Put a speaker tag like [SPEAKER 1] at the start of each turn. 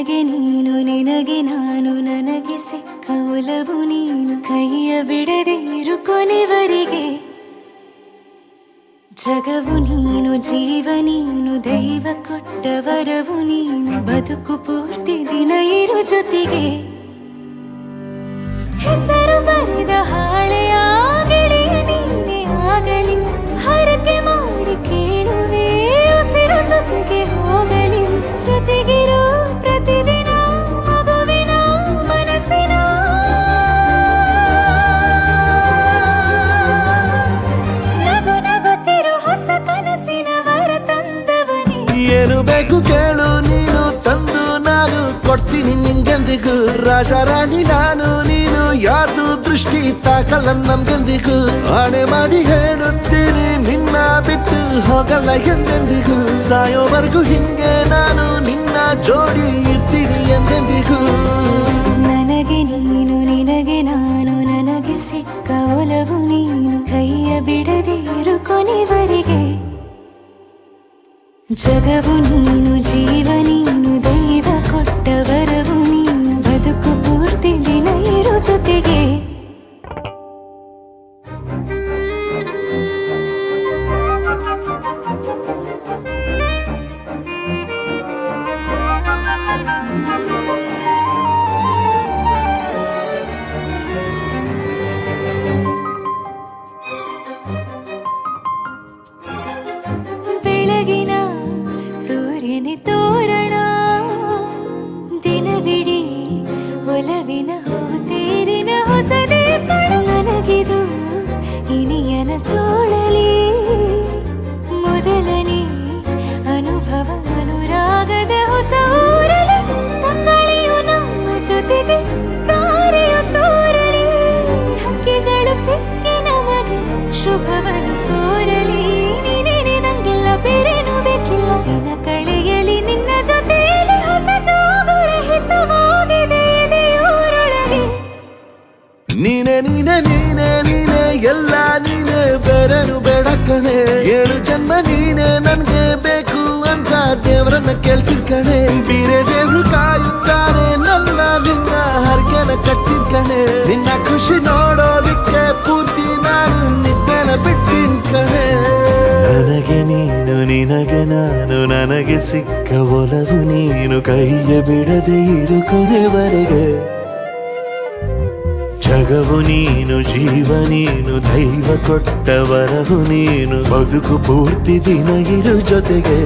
[SPEAKER 1] ನನಗೆ ನೀನು ನಿನಗೆ ನಾನು ನನಗೆ ಸಿಕ್ಕ ಒಲವು ನೀನು ಕೈಯ ಬಿಡದೆ ಇರು ಕೊನೆವರೆಗೆ ಜಗವು ನೀನು ಜೀವ ನೀನು ದೈವ ಕೊಟ್ಟ ವರವು ನೀನು ಬದುಕು ಪೂರ್ತಿ ದಿನ ಇರು ಜೊತೆಗೆ ಹೆಸರು ಬರೆದ ಹಾಳೆಯ ಗೆಳೆಯ ನೀನೇ ಆಗಲಿ ಹರಕೆ ಮಾಡಿ ಕೇಳುವೆ ಉಸಿರು ಜೊತೆಗೆ ಹೋಗಲಿ ಜೊತೆಗಿರೋ ಪ್ರತಿದಿನ ಮಗುವಿನ ಮನಸ್ಸಿನ ನಗು ನಗುತ್ತಿರೋ ಹೊಸ ಕನಸಿನ ವರ ತಂದವನೇ
[SPEAKER 2] ಏನು ಬೇಕು ಕೇಳು ನೀನು ತಂದು ನಾನು ಕೊಡ್ತೀನಿ ನಿಂಗೆಂದಿಗೂ ರಾಜ ರಾಣಿ ನಾನು ನೀನು ಯಾರ್ದು ದೃಷ್ಟಿ ತಾಕಲ್ಲ ನಮ್ಗೆಂದಿಗೂ ಆಣೆ ಮಾಡಿ ಹೇಳುತ್ತೀನಿ ನಿನ್ನ ಬಿಟ್ಟು ಹೋಗಲ್ಲ ಎಂದೆಂದಿಗೂ ಸಾಯೋವರೆಗೂ ಹಿಂಗೆ ನಾನು ನಿನ್ನ ಜೋಡಿ ಇರ್ತೀನಿ ಎಂದೆಂದಿಗೂ
[SPEAKER 1] ನನಗೆ ನೀನು ನಿನಗೆ ನಾನು ನನಗೆ ಸಿಕ್ಕ ಒಲವು ನೀನು ಕೈಯ ಬಿಡದೆ ಇರು ಕೊನೆವರೆಗೆ ಜಗವು ನೀನು ಜೀವ ನೀನು ದೈವ ಕೊಟ್ಟ ವರವು ನೀನು ಬದುಕು ಪೂರ್ತಿ ದಿನ ಇರು ಜೊತೆಗೆ ಬೆಳಗಿನ ಸೂರ್ಯನೇ ತೋರಣ ದಿನವಿಡೀ ಒಲವಿನ ಹೋತೇರಿನ ಹೊಸದೇ ಪಡ ನನಗಿದು ಇನಿಯನ ತೋಳಲಿ ಮೊದಲನೇ ಅನುಭವ ಅನುರಾಗದ ಹೊಸ ಊರಲಿ ತಂಗಳಿಯು ನಮ್ಮ ಜೊತೆಗೆ ತಾರೆಯು ತೋರಲಿ ಹಕ್ಕಿಗಳು ಸಿಕ್ಕಿ ನಮಗೆ ಶುಭವನ್ನು ಕೋರಲಿ ನೀನೇನೆ ನಂಗೆಲ್ಲ ಬೇರೇನು ಬೇಕಿಲ್ಲ ದಿನ ಕಳೆಯಲಿ ನಿನ್ನ ಜೊತೆಯಲ್ಲಿ ಹೊಸ ಜೋಗುಳ ಹಿತವಾಗಿದೆ ಎದೆಯೂರೊಳಗೆ
[SPEAKER 2] ನೀನೆ ನೀನೆ ನೀನೆ ನೀನೆ ಎಲ್ಲ ನೀನೆ ಬೇರೆನು ಬೇಡ ಕಣೆ ಏಳು ಜನ್ಮ ನೀನೆ ನನ್ಗೆ ಬೇಕು ಅಂತ ದೇವರನ್ನ ಕೇಳ್ತೀನಿ ಕಣೆ ಬೇರೆ ದೇವ್ರು ಕಾಯುತ್ತಾರೆ ನನ್ನ ನಿನ್ನ ಹರ್ಗೆನ ಕಟ್ಟಿನ ಕಣೆ ನಿನ್ನ ಖುಷಿ ನೋಡೋದಿಕ್ಕೆ ಪೂರ್ತಿ ನಾನು ನಿದ್ದೆನ ಬಿಟ್ಟಿನ ಕಣೆ ನನಗೆ ನೀನು ನಿನಗೆ ನಾನು ನನಗೆ ಸಿಕ್ಕ ಒಲವು ನೀನು ಕೈಯ ಬಿಡದೆ ಇರು ಕೊನೆವರೆಗೆ ಜಗವು ನೀನು ಜೀವ ನೀನು ದೈವ ಕೊಟ್ಟ ವರವು ನೀನು ಬದುಕು ಪೂರ್ತಿ ದಿನ ಇರು ಜೊತೆಗೆ